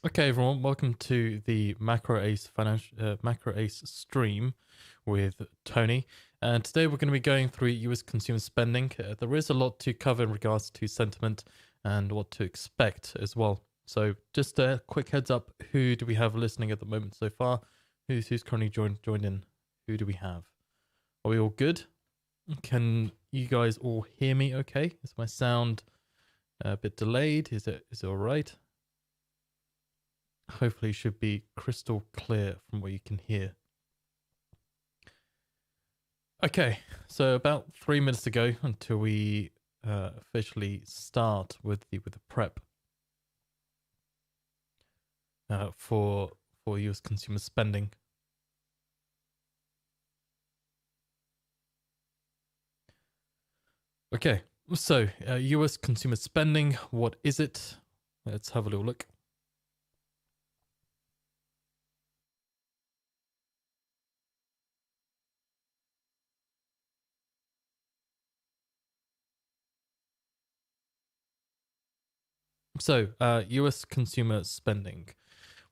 Okay, everyone, welcome to the MacroAce stream with Tony. And today we're going to be going through US consumer spending. There is a lot to cover in regards to sentiment and what to expect as well. So just a quick heads up, who do we have listening at the moment so far? Who's currently joined in? Who do we have? Are we all good? Can you guys all hear me okay? Is my sound a bit delayed? Is it all right? Hopefully it should be crystal clear from what you can hear. Okay, so about 3 minutes to go until we officially start with the prep for US consumer spending. Okay, so US consumer spending, what is it? Let's have a little look. So, US consumer spending.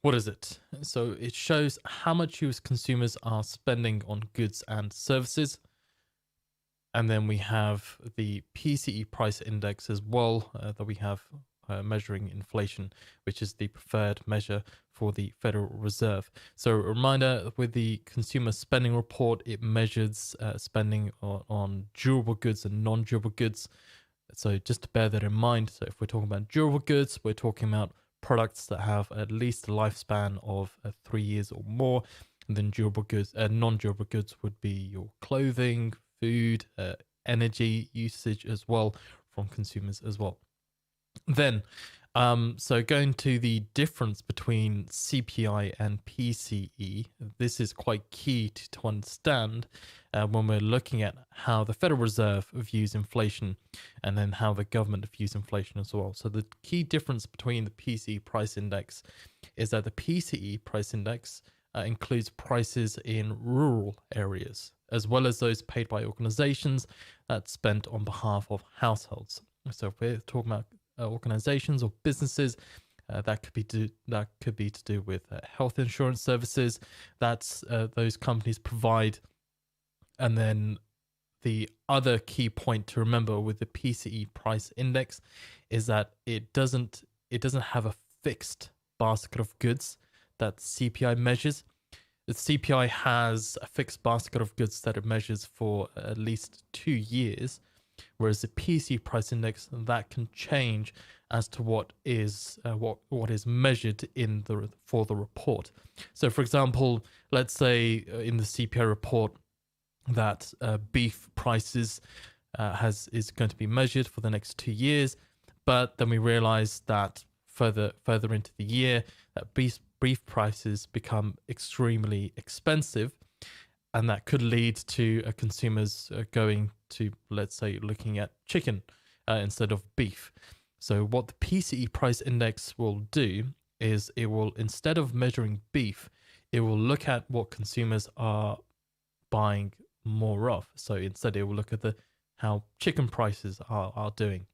What is it? So, it shows how much US consumers are spending on goods and services. And then we have the PCE price index as well that we have measuring inflation, which is the preferred measure for the Federal Reserve. So, a reminder with the consumer spending report, it measures spending on durable goods and non durable goods. So just to bear that in mind. So if we're talking about durable goods, we're talking about products that have at least a lifespan of 3 years or more. And then durable goods, non-durable goods would be your clothing, food, energy usage as well from consumers as well. Then, so going to the difference between CPI and PCE, this is quite key to understand when we're looking at how the Federal Reserve views inflation and then how the government views inflation as well. So the key difference between the PCE price index is that the PCE price index includes prices in rural areas, as well as those paid by organizations that's spent on behalf of households. So if we're talking about organizations or businesses, that could be to do with health insurance services that's those companies provide. And then the other key point to remember with the PCE price index is that it doesn't have a fixed basket of goods that CPI measures. The CPI has a fixed basket of goods that it measures for at least 2 years, whereas the PCE price index, that can change as to what is measured for the report. So, for example, let's say in the CPI report that beef prices is going to be measured for the next 2 years, but then we realize that further into the year that beef prices become extremely expensive, and that could lead to consumers going to, let's say, looking at chicken instead of beef. So what the PCE price index will do is it will, instead of measuring beef, it will look at what consumers are buying more of. So instead it will look at how chicken prices are doing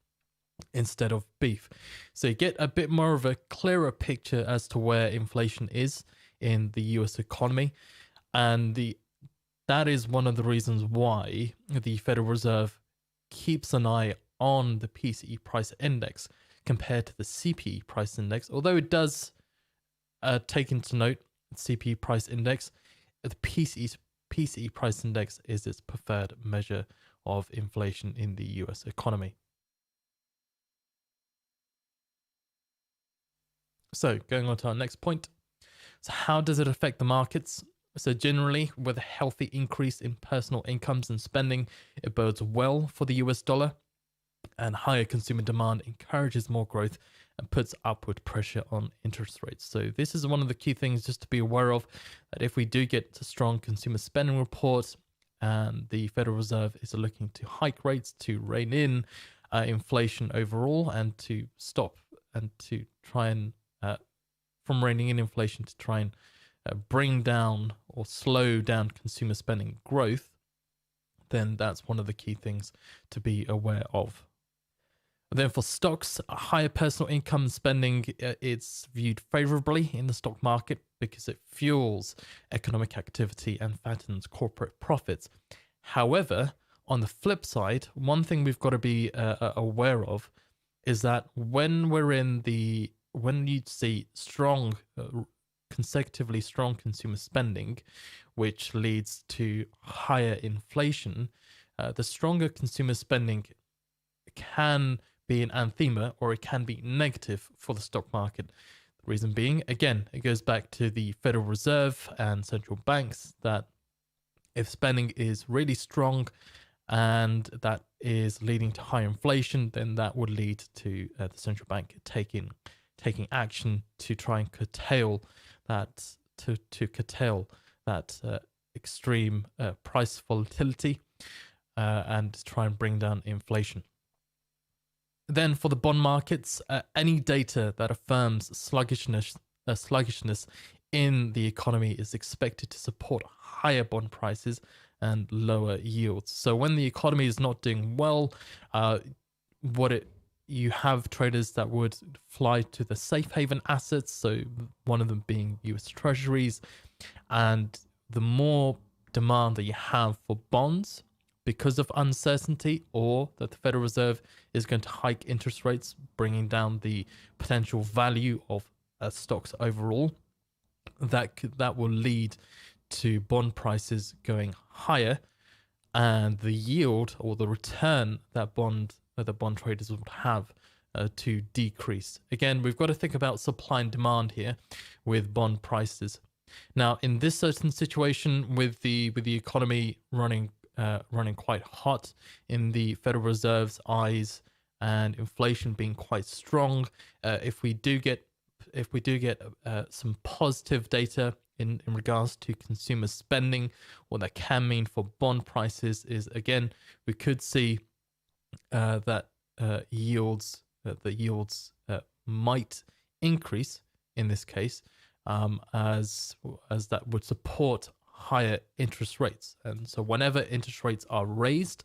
instead of beef. So you get a bit more of a clearer picture as to where inflation is in the US economy. And that is one of the reasons why the Federal Reserve keeps an eye on the PCE price index compared to the CPE price index. Although it does take into note the CPE price index, the PCE price index is its preferred measure of inflation in the US economy. So going on to our next point. So how does it affect the markets? So generally, with a healthy increase in personal incomes and spending, it bodes well for the US dollar, and higher consumer demand encourages more growth and puts upward pressure on interest rates. So this is one of the key things just to be aware of, that if we do get a strong consumer spending report and the Federal Reserve is looking to hike rates to rein in inflation overall and to stop and to try and from reining in inflation to try and bring down or slow down consumer spending growth, then that's one of the key things to be aware of. Then for stocks, higher personal income spending, it's viewed favorably in the stock market because it fuels economic activity and fattens corporate profits. However, on the flip side, one thing we've got to be aware of is that when you see consecutively strong consumer spending, which leads to higher inflation, the stronger consumer spending can be an anthema or it can be negative for the stock market. The reason being, again, it goes back to the Federal Reserve and central banks that if spending is really strong and that is leading to high inflation, then that would lead to the central bank taking action to try and curtail that extreme price volatility and try and bring down inflation. Then for the bond markets, any data that affirms sluggishness in the economy is expected to support higher bond prices and lower yields. So when the economy is not doing well, you have traders that would fly to the safe haven assets, so one of them being US Treasuries, and the more demand that you have for bonds because of uncertainty or that the Federal Reserve is going to hike interest rates, bringing down the potential value of stocks overall, that will lead to bond prices going higher and the yield or the return that the bond traders would have to decrease. Again, we've got to think about supply and demand here with bond prices. Now, in this certain situation, with the economy running quite hot in the Federal Reserve's eyes and inflation being quite strong, if we do get some positive data in regards to consumer spending, what that can mean for bond prices is, again, we could see that yields might increase in this case, as that would support higher interest rates. And so whenever interest rates are raised,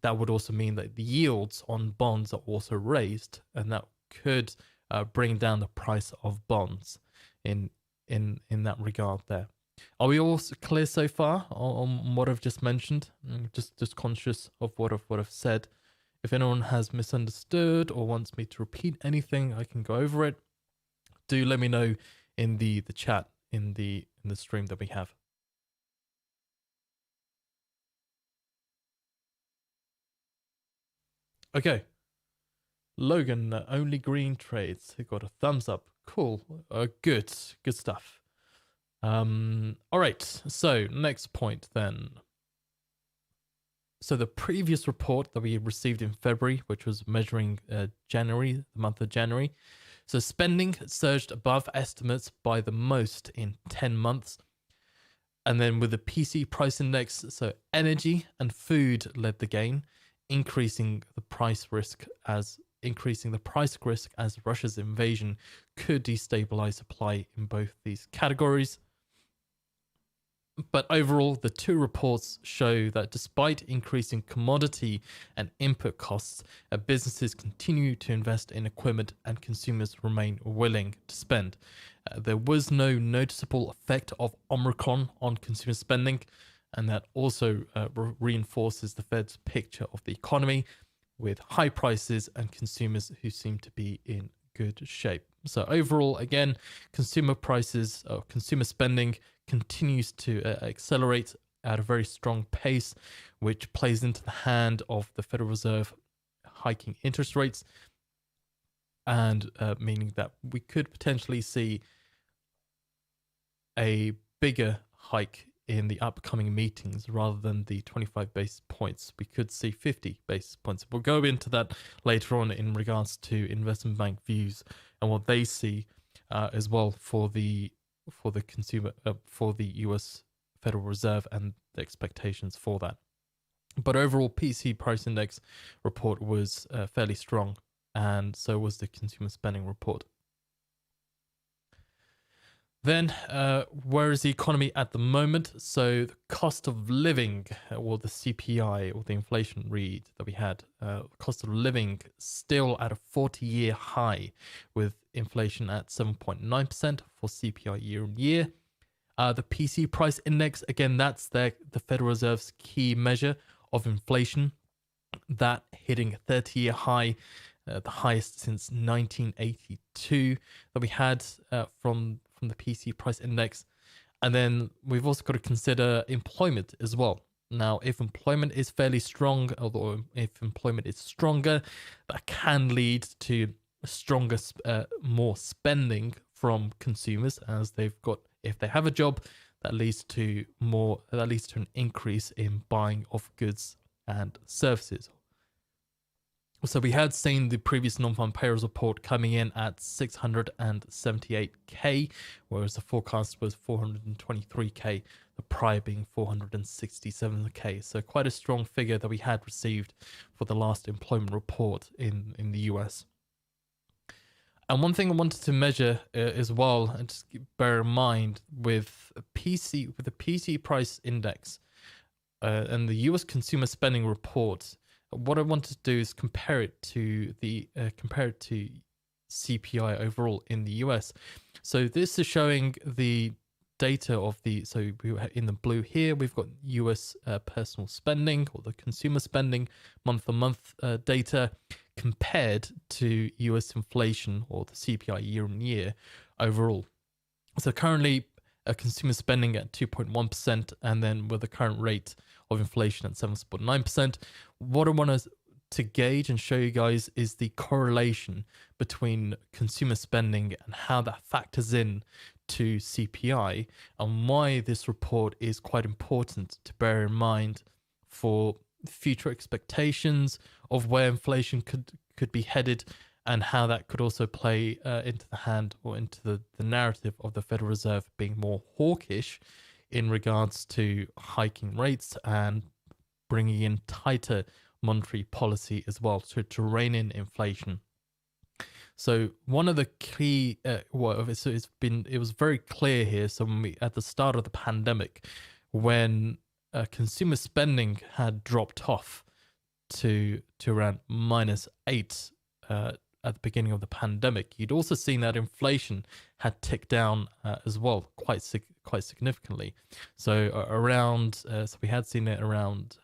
that would also mean that the yields on bonds are also raised, and that could bring down the price of bonds in that regard there. Are we all clear so far on what I've just mentioned? Just conscious of what I've said. If anyone has misunderstood or wants me to repeat anything, I can go over it. Do let me know in the chat in the stream that we have. Okay. Logan, only green trades. He got a thumbs up. Cool. Good stuff. All right. So next point then. So the previous report that we received in February, which was measuring January, the month of January. So spending surged above estimates by the most in 10 months. And then with the PC price index, so energy and food led the gain, increasing the price risk as Russia's invasion could destabilize supply in both these categories. But overall, the two reports show that despite increasing commodity and input costs, businesses continue to invest in equipment and consumers remain willing to spend. There was no noticeable effect of Omicron on consumer spending, and that also reinforces the Fed's picture of the economy with high prices and consumers who seem to be in good shape. So overall, again, consumer spending continues to accelerate at a very strong pace, which plays into the hand of the Federal Reserve hiking interest rates, and meaning that we could potentially see a bigger hike in the upcoming meetings rather than the 25 basis points. We could see 50 basis points. We'll go into that later on in regards to investment bank views and what they see as well for the US Federal Reserve and the expectations for that. But overall, PC price index report was fairly strong, and so was the consumer spending report. Then, where is the economy at the moment? So, the cost of living, or the CPI, or the inflation read that we had, cost of living still at a 40-year high, with inflation at 7.9% for CPI year on year. The PC price index, again, that's the Federal Reserve's key measure of inflation, that hitting a 30-year high, the highest since 1982 that we had from the PC price index. And then we've also got to consider employment as well. Now, if employment is fairly strong, although if employment is stronger, that can lead to stronger, more spending from consumers, as if they have a job, that leads to an increase in buying of goods and services. So we had seen the previous non-farm payrolls report coming in at 678k, whereas the forecast was 423k, the prior being 467k. So quite a strong figure that we had received for the last employment report in the US. And one thing I wanted to measure as well, and just bear in mind with the PC price index and the US consumer spending report, what I want to do is compare it to CPI overall in the US. So this is showing the data of in the blue here, we've got US personal spending, or the consumer spending month-on-month data, compared to US inflation, or the CPI year on year overall. So currently consumer spending at 2.1%, and then with the current rate of inflation at 7.9%. What I want to gauge and show you guys is the correlation between consumer spending and how that factors in to CPI, and why this report is quite important to bear in mind for future expectations of where inflation could be headed, and how that could also play into the hand, or into the narrative of the Federal Reserve being more hawkish in regards to hiking rates and bringing in tighter monetary policy as well to rein in inflation. So one of the key, it was very clear here. So at the start of the pandemic, when consumer spending had dropped off to around -8 at the beginning of the pandemic, you'd also seen that inflation had ticked down as well quite significantly. So so we had seen it around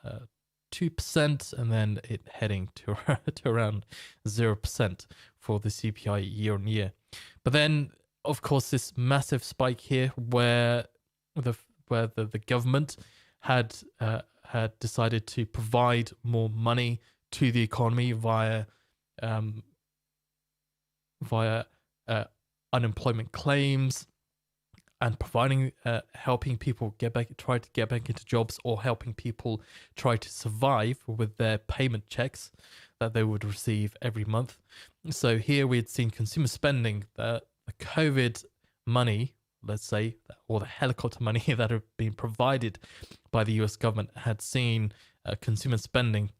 2%, and then it heading to around 0% for the CPI year on year. But then, of course, this massive spike here, where the government had decided to provide more money to the economy via unemployment claims, and providing helping people try to get back into jobs, or helping people try to survive with their payment checks that they would receive every month. So here we had seen consumer spending, the COVID money, let's say, or the helicopter money that had been provided by the US government, had seen consumer spending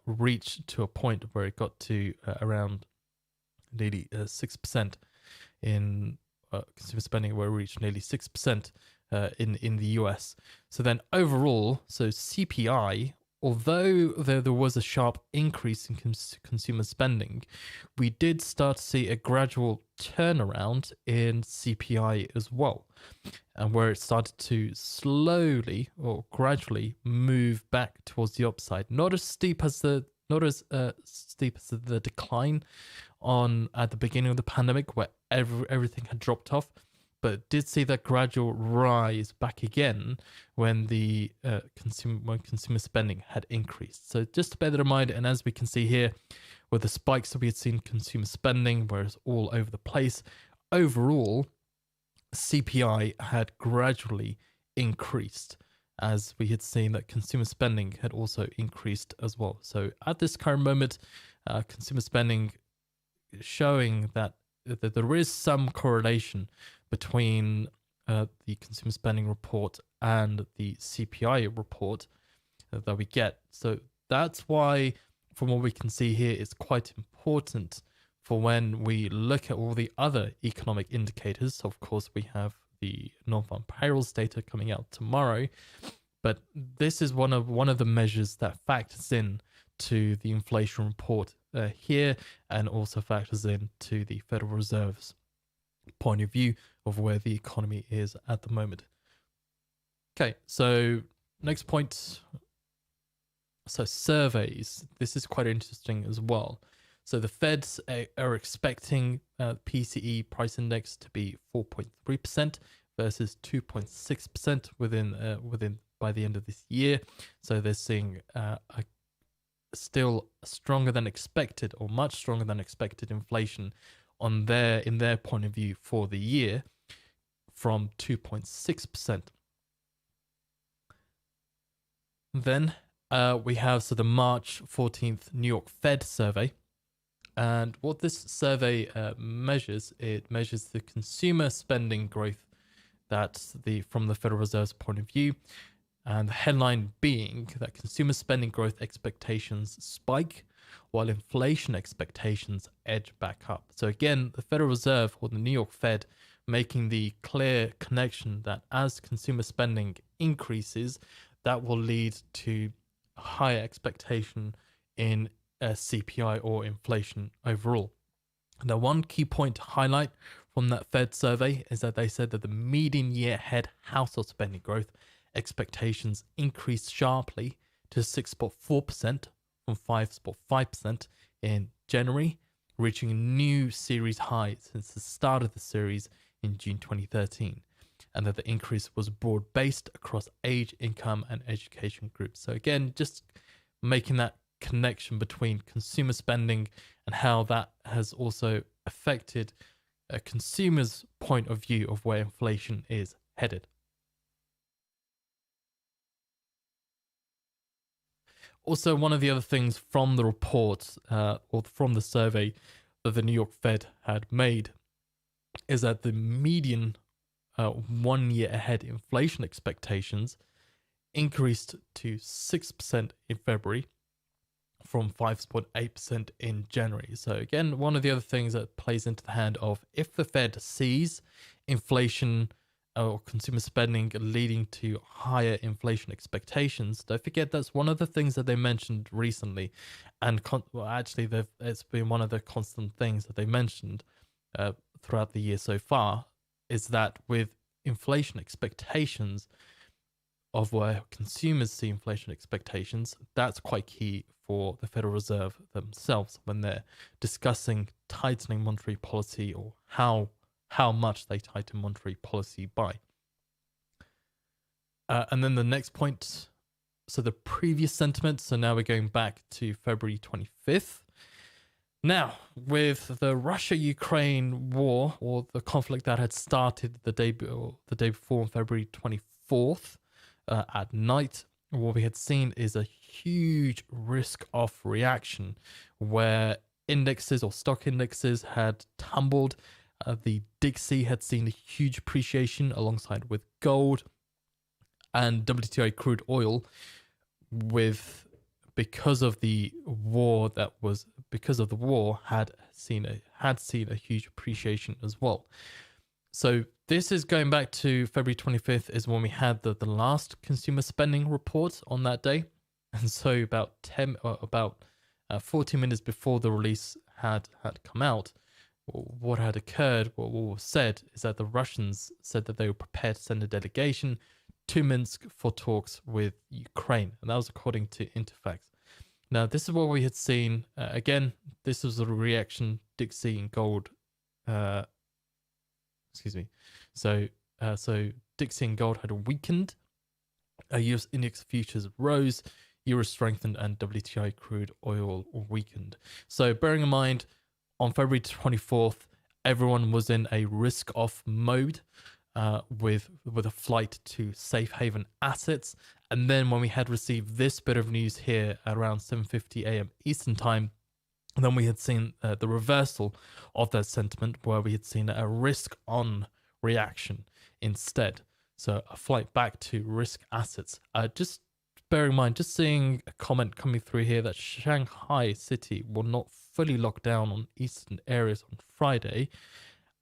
reach to a point where it got to around nearly 6% in consumer spending, where it reached nearly 6% in the US. So then overall, so CPI, although there was a sharp increase in consumer spending, we did start to see a gradual turnaround in CPI as well, and where it started to slowly or gradually move back towards the upside. Not as steep as the decline at the beginning of the pandemic, where everything had dropped off, but did see that gradual rise back again when the consumer spending had increased. So just to bear that in mind, and as we can see here, with the spikes that we had seen consumer spending, where it's all over the place, overall CPI had gradually increased, as we had seen that consumer spending had also increased as well. So at this current moment, consumer spending showing that there is some correlation between the consumer spending report and the CPI report that we get. So that's why, from what we can see here, it's quite important for when we look at all the other economic indicators. Of course, we have the non-farm payrolls data coming out tomorrow, but this is one of the measures that factors in to the inflation report here, and also factors in to the Federal Reserve's point of view of where the economy is at the moment. Okay, so next point. So surveys, this is quite interesting as well. So the Feds are expecting PCE price index to be 4.3% versus 2.6% within by the end of this year. So they're seeing a still stronger than expected, or much stronger than expected, inflation in their point of view for the year, from 2.6%. Then we have the March 14th New York Fed survey. And what this survey measures, it measures the consumer spending growth from the Federal Reserve's point of view. And the headline being that consumer spending growth expectations spike while inflation expectations edge back up. So again, the Federal Reserve, or the New York Fed, making the clear connection that as consumer spending increases, that will lead to a higher expectation in CPI, or inflation overall. Now, one key point to highlight from that Fed survey is that they said that the median year ahead household spending growth expectations increased sharply to 6.4% from 5.5% in January, reaching a new series high since the start of the series in June 2013, and that the increase was broad-based across age, income, and education groups. So again, just making that connection between consumer spending and how that has also affected a consumer's point of view of where inflation is headed. Also, one of the other things from the report, or from the survey that the New York Fed had made, is that the median 1 year ahead inflation expectations increased to 6% in February from 5.8% in January. So again, one of the other things that plays into the hand of, if the Fed sees inflation or consumer spending leading to higher inflation expectations, don't forget that's one of the things that they mentioned recently, and actually it's been one of the constant things that they mentioned throughout the year so far, is that with inflation expectations, of where consumers see inflation expectations, that's quite key for the Federal Reserve themselves when they're discussing tightening monetary policy, or how much they tighten monetary policy by. And then the next point, so the previous sentiment, so now we're going back to February 25th. Now, with the Russia-Ukraine war, or the conflict that had started the day before on February 24th at night, what we had seen is a huge risk-off reaction where indexes, or stock indexes, had tumbled. The Dixie had seen a huge appreciation alongside with gold, and WTI crude oil, because of the war, had seen a huge appreciation as well. So this is going back to February 25th, is when we had the last consumer spending report on that day. And so about 40 minutes before the release had come out, what had occurred, what was said, is that the Russians said that they were prepared to send a delegation to Minsk for talks with Ukraine. And that was according to Interfax. Now, this is what we had seen. Again, this was a reaction, Dixie and gold. So Dixie and gold had weakened. US index futures rose, euro strengthened, and WTI crude oil weakened. So bearing in mind, on February 24th, everyone was in a risk-off mode with a flight to safe haven assets. And then when we had received this bit of news here around 7:50 a.m. Eastern time, then we had seen the reversal of that sentiment, where we had seen a risk-on reaction instead. So a flight back to risk assets. Just bear in mind, just seeing a comment coming through here that Shanghai City will not fully lock down on eastern areas on Friday,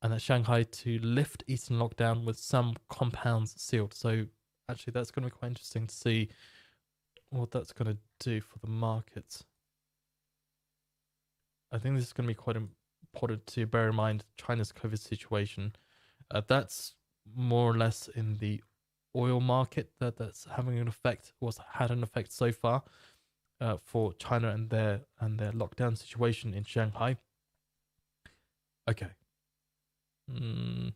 and that Shanghai to lift eastern lockdown with some compounds sealed. So actually, that's going to be quite interesting to see what that's going to do for the markets. I think this is going to be quite important to bear in mind China's COVID situation. That's more or less in the oil market that's having an effect, or had an effect so far for China and their lockdown situation in Shanghai. Okay. All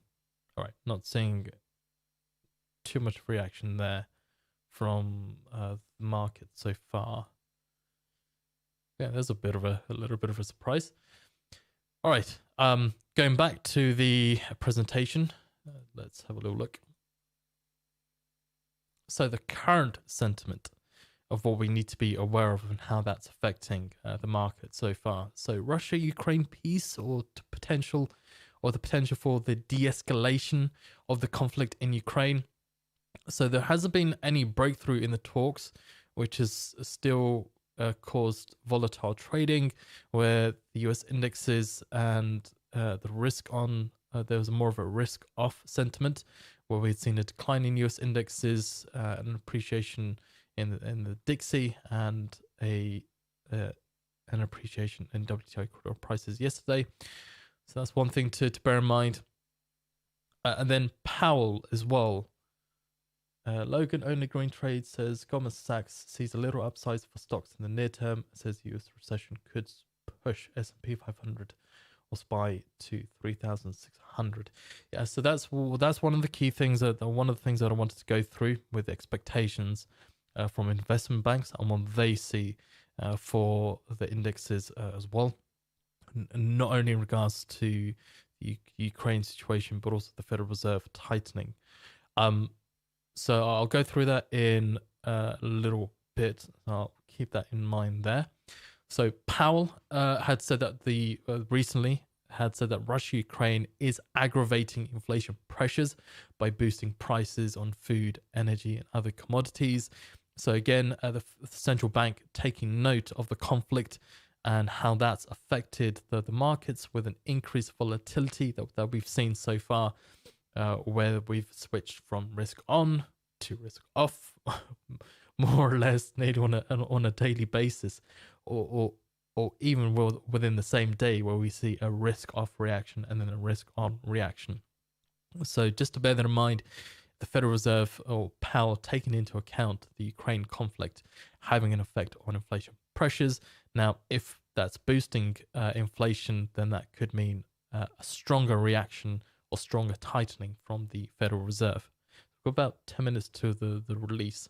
right. Not seeing too much reaction there from the market so far. Yeah, there's a little bit of a surprise. All right. Going back to the presentation, let's have a little look. So the current sentiment of what we need to be aware of and how that's affecting the market so far. So Russia-Ukraine peace, or the potential for the de-escalation of the conflict in Ukraine. So there hasn't been any breakthrough in the talks, which has still caused volatile trading, where the US indexes and the risk on there was more of a risk off sentiment, where we'd seen a decline in US indexes, an appreciation in the Dixie, and an appreciation in WTI crude oil prices yesterday. So that's one thing to bear in mind. And then Powell as well. Logan Only Green Trade says Goldman Sachs sees a little upside for stocks in the near term. Says US recession could push S&P 500 or SPY to 3,600. Yeah, so that's one of the key things that I wanted to go through with expectations from investment banks and what they see for the indexes as well. Not only in regards to the Ukraine situation, but also the Federal Reserve tightening. So I'll go through that in a little bit. I'll keep that in mind there. So Powell had said that recently had said that Russia-Ukraine is aggravating inflation pressures by boosting prices on food, energy, and other commodities. So again, the central bank taking note of the conflict and how that's affected the markets with an increased volatility that we've seen so far, where we've switched from risk on to risk off, more or less nearly on a daily basis, or even within the same day, where we see a risk off reaction and then a risk on reaction. So just to bear that in mind, the Federal Reserve, or Powell, taking into account the Ukraine conflict having an effect on inflation pressures. Now, if that's boosting inflation, then that could mean a stronger reaction or stronger tightening from the Federal Reserve. We've got about 10 minutes to the release.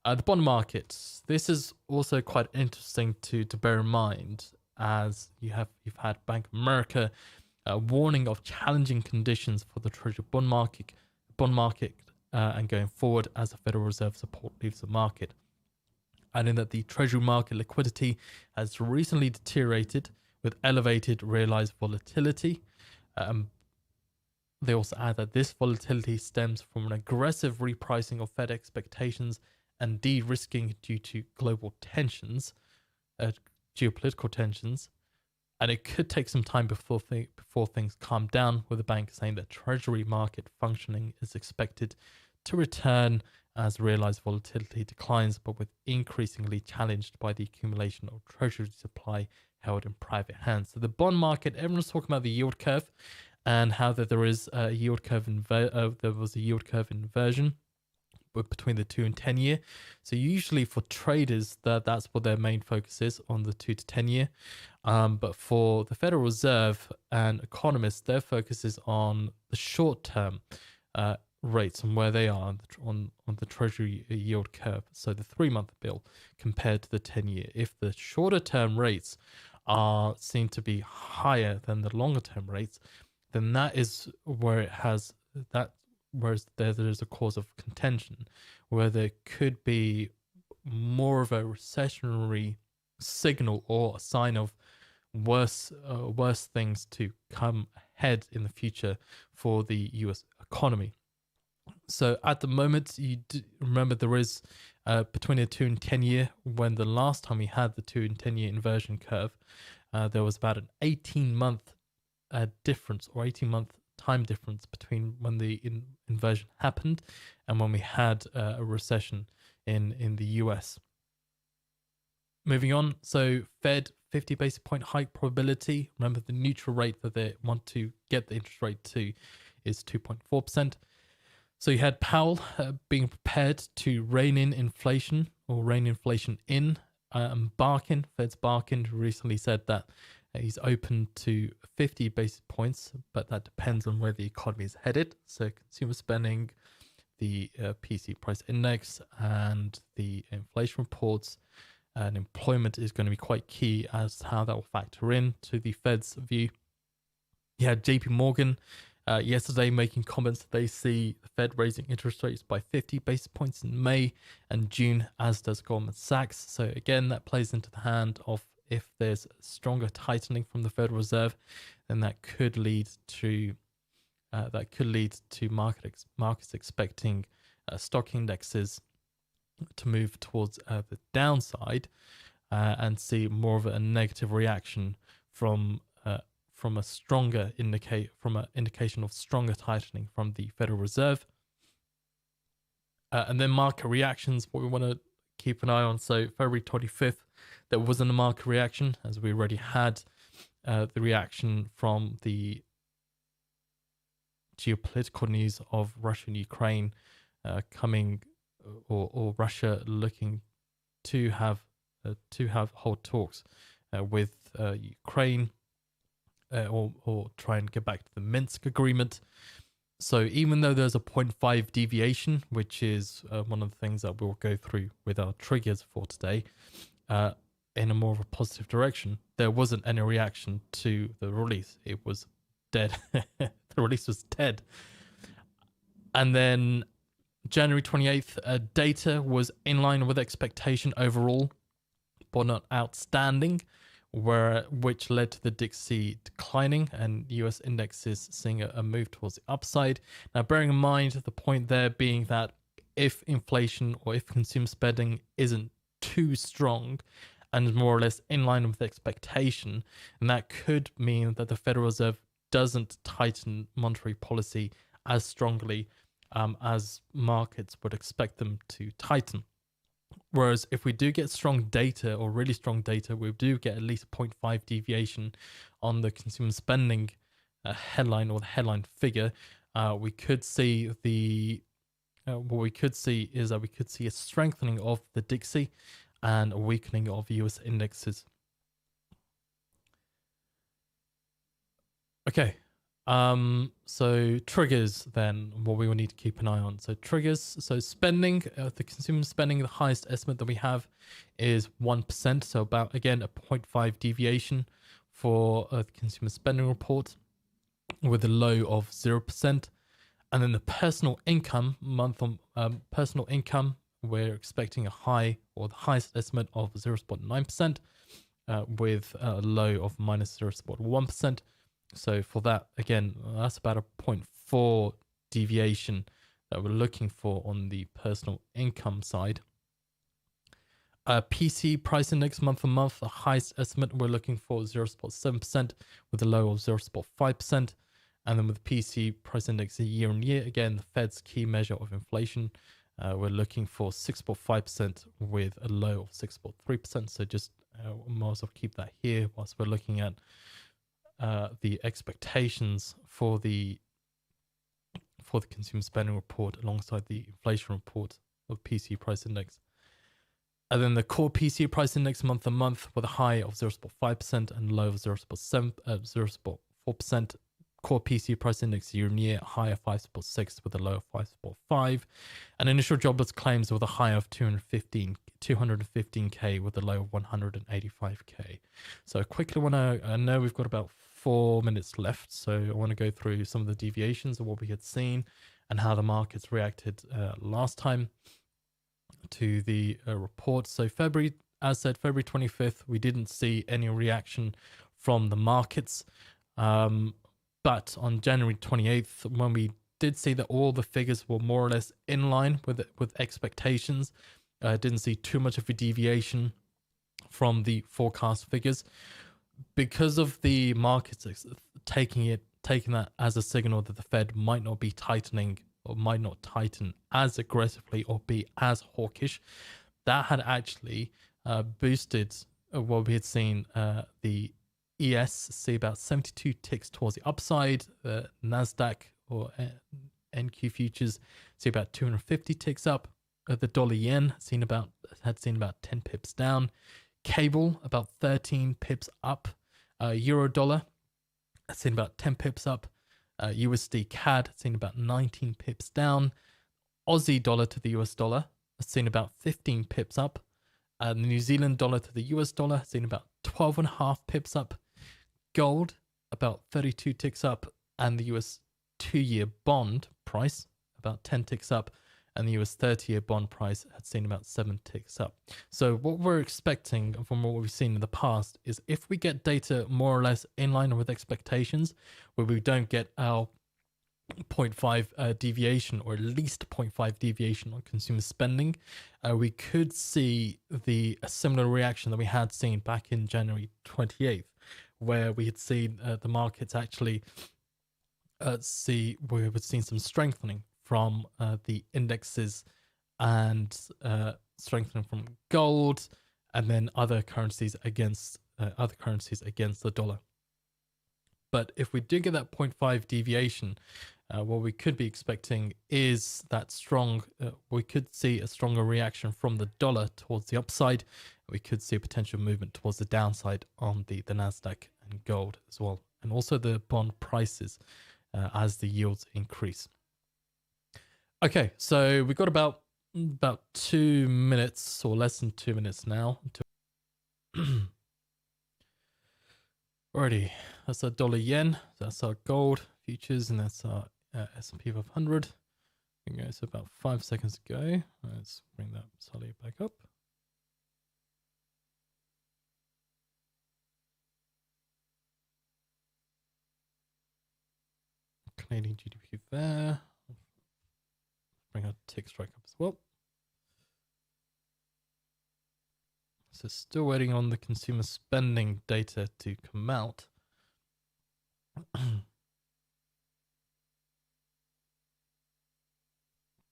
The bond market. This is also quite interesting to bear in mind, as you've had Bank of America warning of challenging conditions for the Treasury bond market, and going forward as the Federal Reserve support leaves the market. Adding that the Treasury market liquidity has recently deteriorated with elevated realized volatility. They also add that this volatility stems from an aggressive repricing of Fed expectations and de-risking due to global tensions, geopolitical tensions. And it could take some time before things calm down, with the bank saying that Treasury market functioning is expected to return as realized volatility declines, but with increasingly challenged by the accumulation of Treasury supply held in private hands. So the bond market, everyone's talking about the yield curve and how that there is a yield curve there was a yield curve inversion between the 2 and 10 year. So usually for traders, that's what their main focus is, on the 2 to 10 year. But for the Federal Reserve and economists, their focus is on the short term rates and where they are on the Treasury yield curve. So the 3-month bill compared to the 10 year. If the shorter term rates are seen to be higher than the longer term rates, then that is where it has that. Whereas there's a cause of contention, where there could be more of a recessionary signal or a sign of worse things to come ahead in the future for the US economy. So at the moment, remember there is between the 2 and 10 year. When the last time we had the 2 and 10 year inversion curve, there was about an 18-month difference, or 18-month time difference between when the inversion happened and when we had a recession in the US. Moving on, so Fed 50 basis point hike probability. Remember, the neutral rate that they want to get the interest rate to is 2.4%. So you had Powell being prepared to rein in inflation, or rein inflation in. Barkin, Fed's Barkin, recently said that he's open to 50 basis points, but that depends on where the economy is headed. So consumer spending, the PC price index, and the inflation reports and employment is going to be quite key as to how that will factor in to the Fed's view. You had JP Morgan yesterday making comments that they see the Fed raising interest rates by 50 basis points in May and June, as does Goldman Sachs. So again, that plays into the hand of, if there's stronger tightening from the Federal Reserve, then that could lead to markets expecting stock indexes to move towards the downside and see more of a negative reaction from an indication of stronger tightening from the Federal Reserve. And then market reactions, what we want to keep an eye on. So February 25th, there wasn't a market reaction, as we already had the reaction from the geopolitical news of Russia and Ukraine coming, or Russia looking to have hold talks with Ukraine, or try and get back to the Minsk agreement. So even though there's a 0.5 deviation, which is one of the things that we'll go through with our triggers for today, in a more of a positive direction, there wasn't any reaction to the release. It was dead. The release was dead. And then January 28th, data was in line with expectation overall, but not outstanding, which led to the DXY declining and US indexes seeing a move towards the upside. Now, bearing in mind the point there being that if inflation or if consumer spending isn't too strong and is more or less in line with expectation, and that could mean that the Federal Reserve doesn't tighten monetary policy as strongly as markets would expect them to tighten. Whereas if we do get strong data, or really strong data, we do get at least 0.5 deviation on the consumer spending headline, or the headline figure, we could see what we could see is that we could see a strengthening of the DXY and a weakening of US indexes. Okay. So triggers, then, what we will need to keep an eye on. So triggers, so spending, the consumer spending, the highest estimate that we have is 1%. So about, again, a 0.5 deviation for the consumer spending report, with a low of 0%. And then the personal income, personal income, we're expecting a high, or the highest estimate of 0.9%, with a low of minus 0.1%. So for that, again, that's about a 0.4 deviation that we're looking for on the personal income side. PC price index month on month, the highest estimate we're looking for 0.7%, with a low of 0.5%. And then with PC price index year on year, again, the Fed's key measure of inflation, we're looking for 6.5% with a low of 6.3%. So just might as well keep that here whilst we're looking at the expectations for the consumer spending report alongside the inflation report of PC price index. And then the core PC price index month on month, with a high of 0.5% and low of 0.4%. Core PC price index year on year, high of 5.6 with a low of 5.5. And initial jobless claims with a high of 215K with a low of 185K. So quickly I know we've got about 4 minutes left, so I want to go through some of the deviations of what we had seen and how the markets reacted last time to the report. So February 25th, we didn't see any reaction from the markets. But on January 28th, when we did see that all the figures were more or less in line with expectations, Didn't see too much of a deviation from the forecast figures because of the markets taking that as a signal that the Fed might not be tightening or might not tighten as aggressively or be as hawkish. That had actually boosted what we had seen the ES see about 72 ticks towards the upside, NASDAQ or NQ futures see about 250 ticks up. The dollar yen had seen about 10 pips down. Cable about 13 pips up. Euro dollar had seen about 10 pips up. USD CAD had seen about 19 pips down. Aussie dollar to the US dollar has seen about 15 pips up. The New Zealand dollar to the US dollar has seen about 12.5 pips up. Gold about 32 ticks up, and the US 2-year bond price about 10 ticks up, and the US 30-year bond price had seen about 7 ticks up. So what we're expecting from what we've seen in the past is if we get data more or less in line with expectations, where we don't get our 0.5 deviation, or at least 0.5 deviation on consumer spending, we could see a similar reaction that we had seen back in January 28th, where we had seen the markets actually we had seen some strengthening from the indexes and strengthening from gold, and then other currencies against the dollar. But if we do get that 0.5 deviation, what we could be expecting is that we could see a stronger reaction from the dollar towards the upside. We could see a potential movement towards the downside on the NASDAQ and gold as well, and also the bond prices as the yields increase. Okay, so we've got about 2 minutes or less than 2 minutes now. Alrighty, that's our dollar yen, that's our gold futures, and that's our S&P 500. Okay, so about 5 seconds ago. Let's bring that slightly back up. Canadian GDP there. Bring our tick strike up as well. So still waiting on the consumer spending data to come out.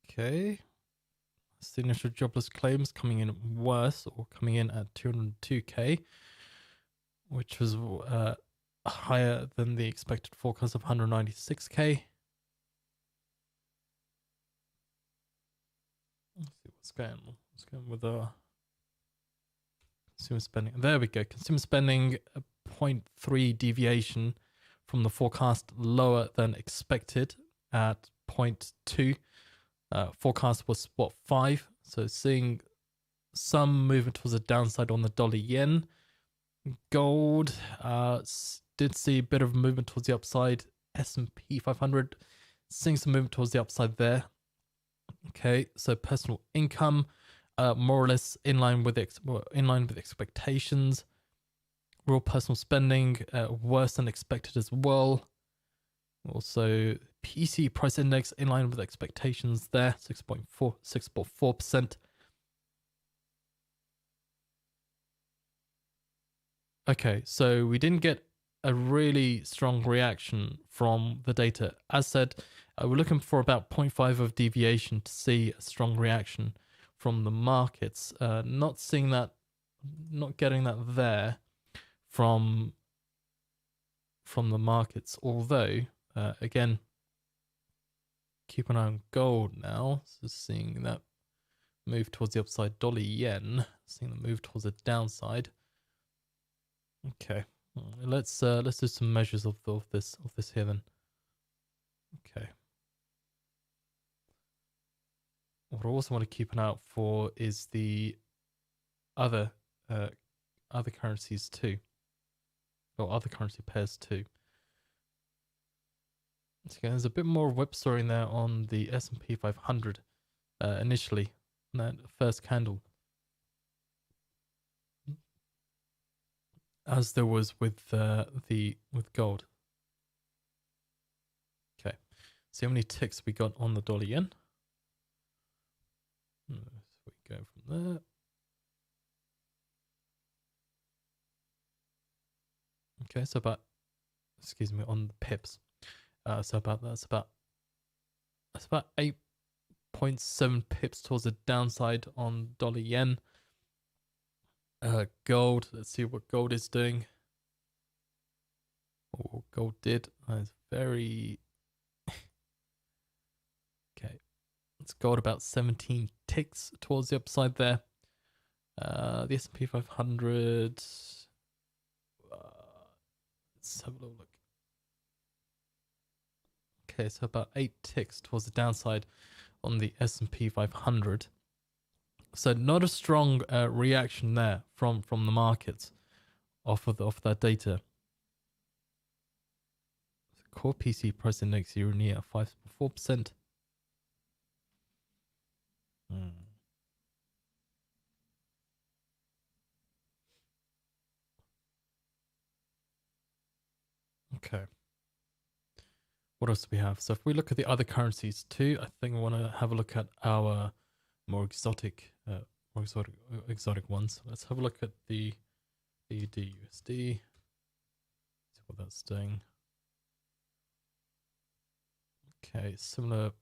Okay. Signature jobless claims coming in worse, or coming in at 202k, which was higher than the expected forecast of 196k. Let's see what's going on. What's going on with our consumer spending? There we go. Consumer spending, a 0.3 deviation from the forecast, lower than expected at 0.2. Forecast was 5. So seeing some movement towards the downside on the dollar yen. Gold did see a bit of movement towards the upside. S&P 500 seeing some movement towards the upside there. Okay, so personal income more or less in line with expectations. Real personal spending worse than expected as well. Also, PC price index in line with expectations there, 6.4%. Okay, so we didn't get a really strong reaction from the data. As said, we're looking for about 0.5 of deviation to see a strong reaction from the markets. Not seeing that, not getting that there from the markets. Although, again, keep an eye on gold now. So seeing that move towards the upside. Dollar yen, seeing the move towards the downside. Okay, let's do some measures of this here then. Okay. What I also want to keep an eye out for is the other currencies too, or other currency pairs too. So there's a bit more whipsawing there on the S&P 500 initially, that first candle, as there was with gold. Okay, see how many ticks we got on the dollar yen. There we going from there. Okay, so about, excuse me, on the pips. So about that's about 8.7 pips towards the downside on dollar yen. Gold. Let's see what gold is doing. Or what gold did. It's very okay. It's gold about 17 ticks towards the upside there. The S&P 500. Let's have a little look. Okay, so about 8 ticks towards the downside on the S&P 500. So not a strong reaction there from the markets off that data. Core PC price index year on year 5.4%. Okay. What else do we have? So if we look at the other currencies too, I think we want to have a look at our more exotic ones. Let's have a look at the AUD/USD. See what that's doing. Okay, similar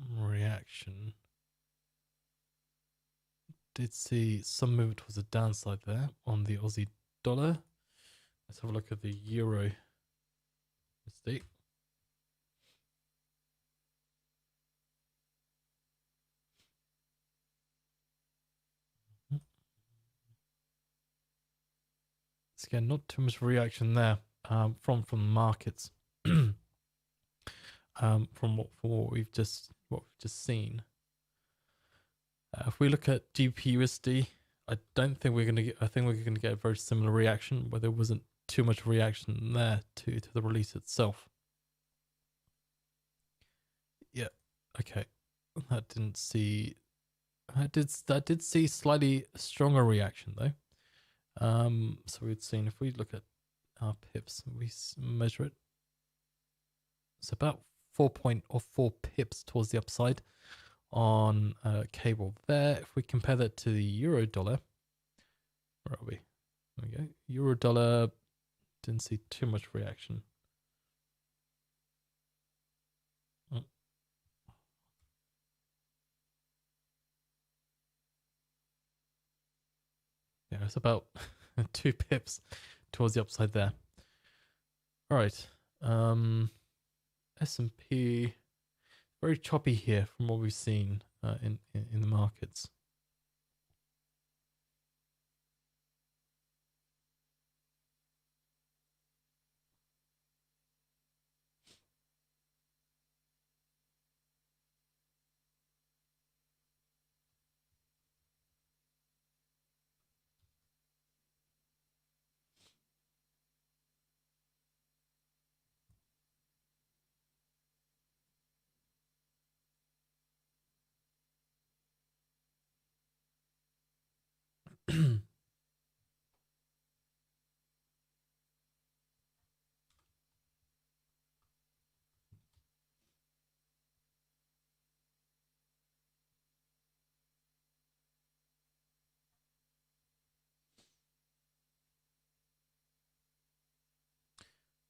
reaction. Did see some movement towards the downside there on the Aussie dollar. Let's have a look at the Euro USD. Again, not too much reaction there from the markets. From what we've just seen. If we look at GBP/USD, I don't think we're gonna get. I think we're gonna get a very similar reaction, where there wasn't too much reaction there to the release itself. Yeah. Okay. That didn't see. I did see slightly stronger reaction though. So we'd seen, if we look at our pips, we measure it. It's about 4 pips towards the upside on cable there. If we compare that to the euro dollar, where are we? There we go. Euro dollar, didn't see too much reaction. Yeah, it's about 2 pips towards the upside there. All right. S&P, very choppy here from what we've seen in the markets.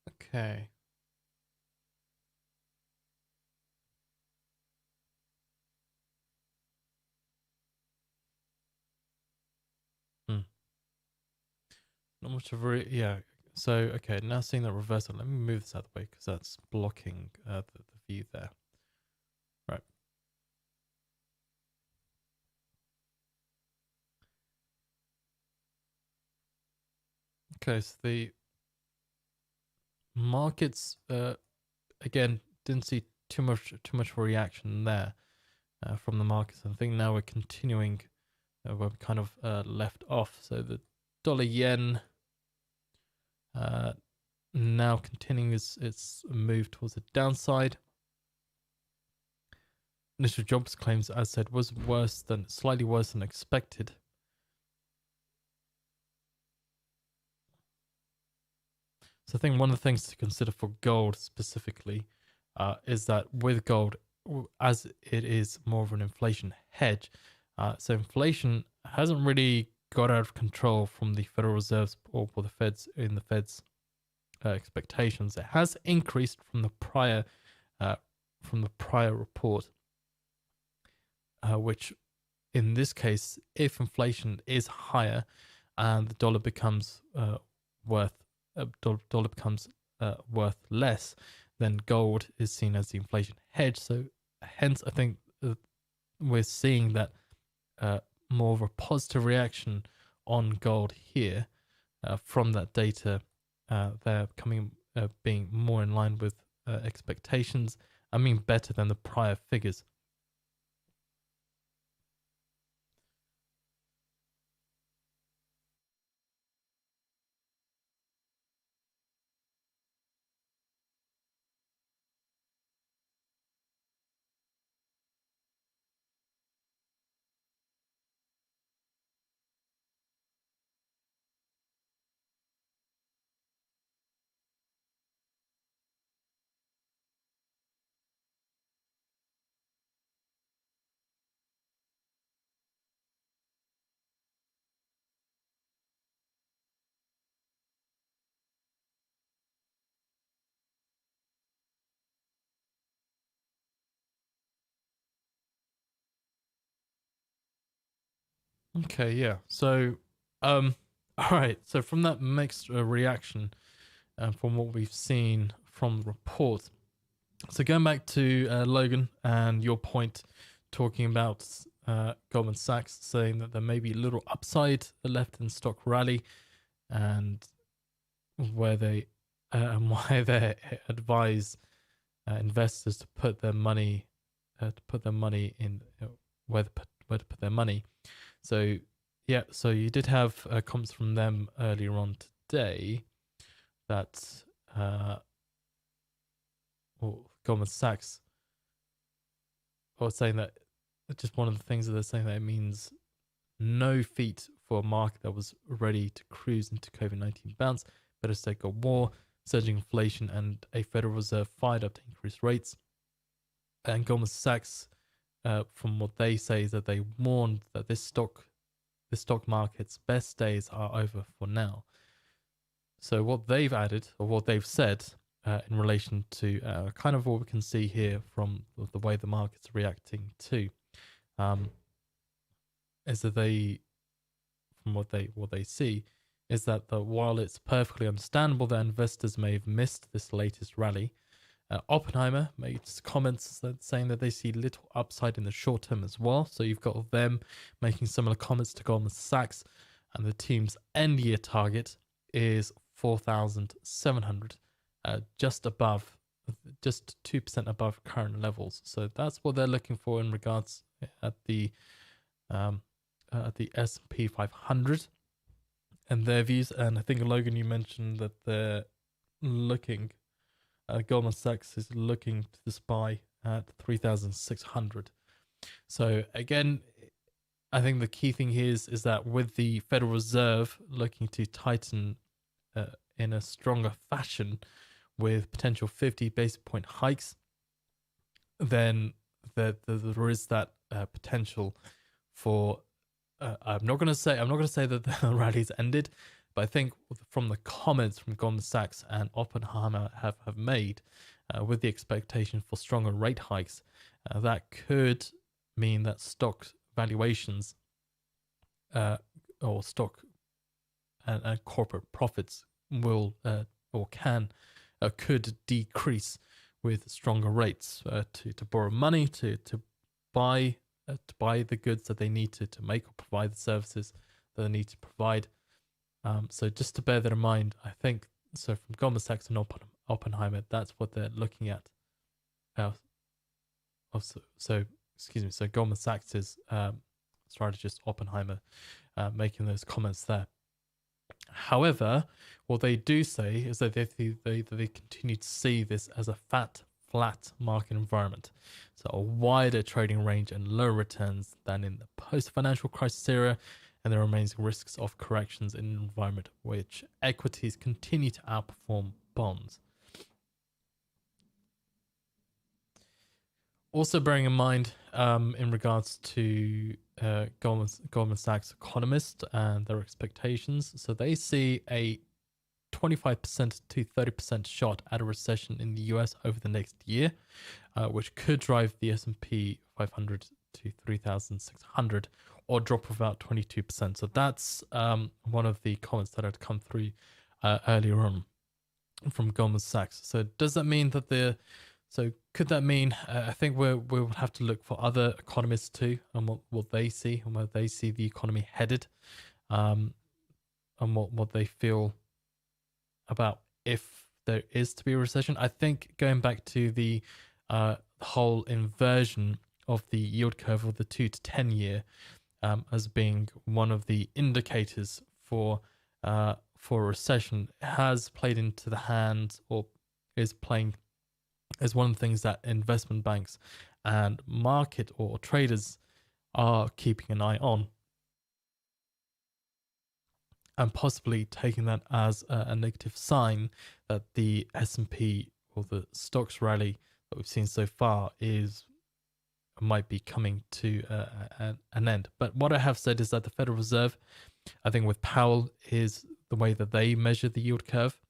Okay. Not much of a yeah. So okay, now seeing that reversal, let me move this out of the way because that's blocking the view there. Right. Okay, so the markets again didn't see too much reaction there from the markets. I think now we're continuing where we kind of left off. So the dollar yen now continuing its move towards the downside. Initial jobs claims, as said, was slightly worse than expected. So I think one of the things to consider for gold specifically is that with gold, as it is more of an inflation hedge, So inflation hasn't really got out of control from the Federal Reserve's or the Fed's expectations. It has increased uh, from the prior report, which in this case, if inflation is higher and the dollar becomes worth dollar becomes worth less, then gold is seen as the inflation hedge. So hence, I think we're seeing that more of a positive reaction on gold here from that data. They're being more in line with expectations. I mean, better than the prior figures. Okay, yeah. So, all right. So from that mixed reaction, and from what we've seen from the report, so going back to Logan and your point, talking about Goldman Sachs saying that there may be a little upside left in stock rally, and where they why they advise investors to put their money in where to put their money. So yeah, so you did have comments from them earlier on today that Goldman Sachs was saying that just one of the things that they're saying that it means no feat for a market that was ready to cruise into COVID-19 bounce, better stay got war, surging inflation, and a Federal Reserve fired up to increase rates. And Goldman Sachs, from what they say, is that they warned that the stock market's best days are over for now. So what they've added, or what they've said, in relation to kind of what we can see here from the way the market's reacting to, is that from what they see, is that while it's perfectly understandable that investors may have missed this latest rally, Oppenheimer made comments saying that they see little upside in the short term as well. So you've got them making similar comments to Goldman Sachs, and the team's end year target is 4,700, just 2% above current levels. So that's what they're looking for in regards at the S&P 500 and their views. And I think Logan, you mentioned that they're looking. Goldman Sachs is looking to the SPY at 3,600. So again, I think the key thing here is that with the Federal Reserve looking to tighten in a stronger fashion with potential 50 basis point hikes, then there is that potential for. I'm not going to say that the rally's ended, but I think from the comments from Goldman Sachs and Oppenheimer have made, with the expectation for stronger rate hikes, that could mean that stock valuations or stock and corporate profits will or could decrease with stronger rates to borrow money to buy the goods that they need to make or provide the services that they need to provide. So just to bear that in mind, I think so from Goldman Sachs and Oppenheimer, that's what they're looking at. So excuse me. So Goldman Sachs is strategist Oppenheimer making those comments there. However, what they do say is that they continue to see this as a flat market environment, so a wider trading range and lower returns than in the post-financial crisis era, and there remains risks of corrections in an environment which equities continue to outperform bonds. Also bearing in mind, in regards to Goldman Sachs economist and their expectations. So they see a 25% to 30% shot at a recession in the US over the next year, which could drive the S&P 500 to 3,600 or drop about 22%. So that's one of the comments that had come through earlier on from Goldman Sachs. So does that mean that could that mean, I think we'll have to look for other economists too and what they see and where they see the economy headed, and what they feel about if there is to be a recession. I think going back to the whole inversion of the yield curve of the 2 to 10 year as being one of the indicators for a recession has played into the hand, or is playing as one of the things that investment banks and market or traders are keeping an eye on, and possibly taking that as a negative sign that the S&P or the stocks rally that we've seen so far might be coming to an end. But what I have said is that the Federal Reserve, I think with Powell, is the way that they measure the yield curve,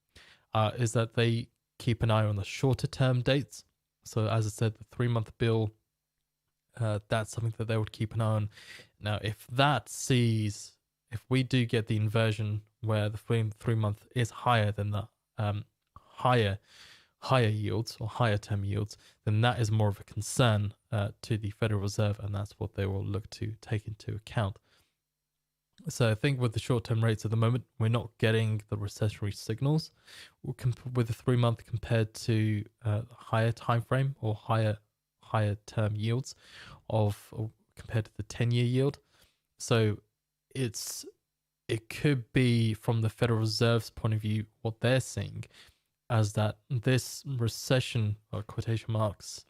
is that they keep an eye on the shorter term dates. So as I said, the 3-month bill, that's something that they would keep an eye on. Now, if we do get the inversion where the 3-month is higher than the higher yields or higher term yields, then that is more of a concern to the Federal Reserve, and that's what they will look to take into account. So I think with the short-term rates at the moment, we're not getting the recessionary signals with the 3-month compared to higher time frame or higher term yields compared to the 10-year yield. So it could be, from the Federal Reserve's point of view, what they're seeing as that this recession, or quotation marks,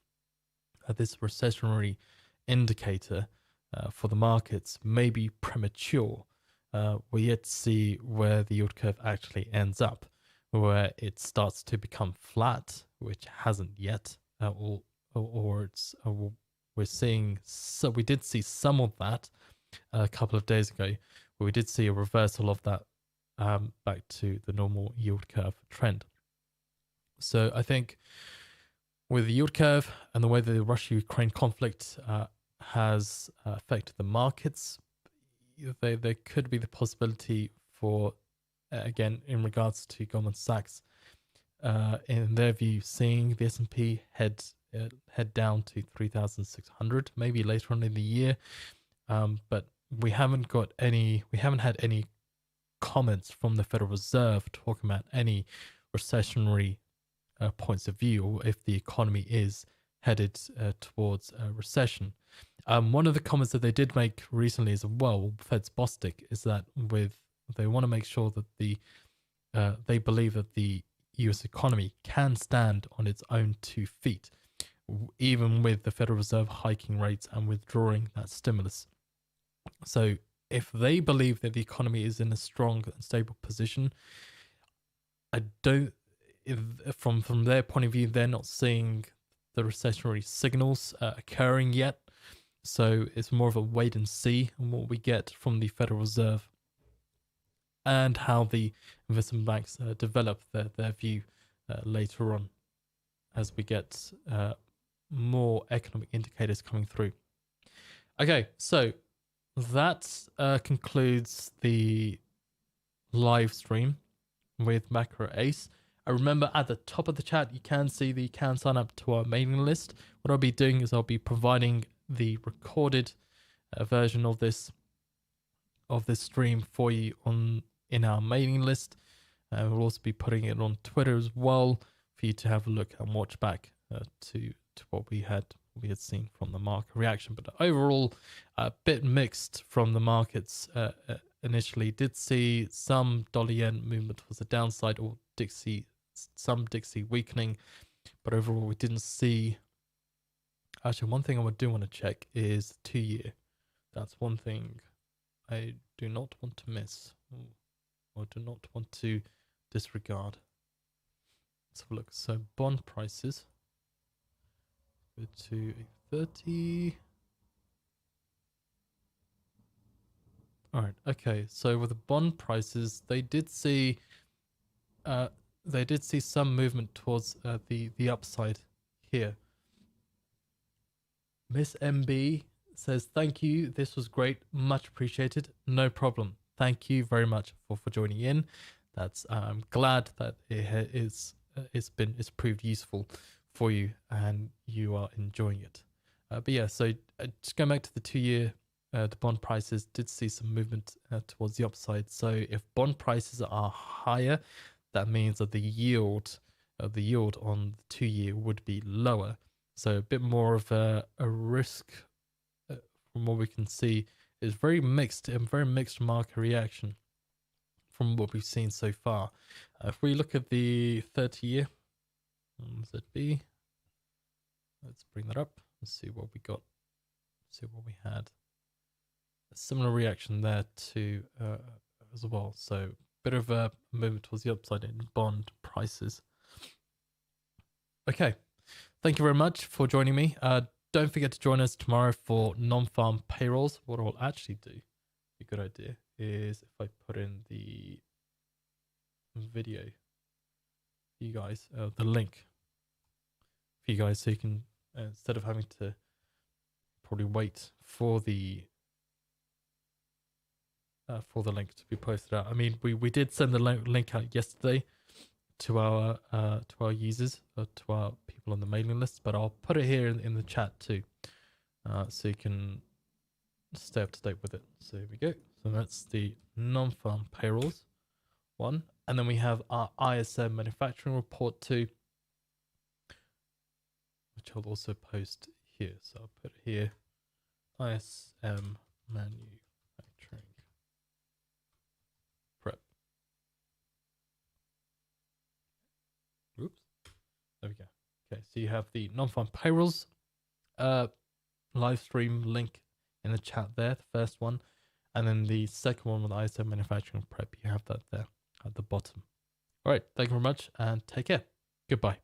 this recessionary indicator for the markets may be premature. We yet to see where the yield curve actually ends up, where it starts to become flat, which hasn't yet, we're seeing. So we did see some of that a couple of days ago, but we did see a reversal of that back to the normal yield curve trend. So I think with the yield curve and the way the Russia-Ukraine conflict has affected the markets, there could be the possibility for, again, in regards to Goldman Sachs, in their view, seeing the S&P head down to 3,600 maybe later on in the year. But we haven't had any comments from the Federal Reserve talking about any recessionary points of view, or if the economy is headed towards a recession. One of the comments that they did make recently as well, Fed's Bostic, is that they want to make sure that they believe that the US economy can stand on its own 2 feet, even with the Federal Reserve hiking rates and withdrawing that stimulus. So if they believe that the economy is in a strong and stable position, from their point of view, they're not seeing the recessionary signals occurring yet. So it's more of a wait and see on what we get from the Federal Reserve and how the investment banks develop their view later on as we get more economic indicators coming through. Okay, so that concludes the live stream with MacroAce. I remember at the top of the chat, you can sign up to our mailing list. What I'll be doing is I'll be providing the recorded version of this stream for you in our mailing list. We'll also be putting it on Twitter as well for you to have a look and watch back to what we had seen from the market reaction. But overall, a bit mixed from the markets. Initially, did see some dollar yen movement towards the downside, or some Dixie weakening, but overall we didn't see. Actually, one thing I do want to check is 2-year. That's one thing I do not want to miss, or do not want to disregard. Let's have a look. So bond prices, go to 30. All right. Okay. So with the bond prices, uh, they did see some movement towards the upside here. Miss MB says, "Thank you. This was great. Much appreciated. No problem. Thank you very much for joining in. That's I'm glad that it's proved useful for you and you are enjoying it. But yeah, so just going back to the 2 year, the bond prices did see some movement towards the upside. So if bond prices are higher, that means that the yield on the 2 year would be lower. So a bit more of a risk from what we can see is very mixed and very mixed market reaction from what we've seen so far. If we look at the 30 year ZB, let's bring that up and see what we got. See what we had. A similar reaction there to as well. So bit of a movement towards the upside in bond prices. Okay. Thank you very much for joining me. Don't forget to join us tomorrow for non-farm payrolls. What I'll actually do, a good idea, is if I put in the video for you guys, the link for you guys, so you can, instead of having to probably wait for the link to be posted out. I mean, we did send the link out yesterday to our users, to our people on the mailing list, but I'll put it here in the chat too, so you can stay up to date with it. So here we go. So that's the non-farm payrolls one, and then we have our ISM manufacturing report too, which I'll also post here. So I'll put it here, ISM manufacturing prep. Oops. There we go. Okay, so you have the non-farm payrolls live stream link in the chat there, the first one, and then the second one with ISO manufacturing prep. You have that there at the bottom. All right, thank you very much and take care. Goodbye.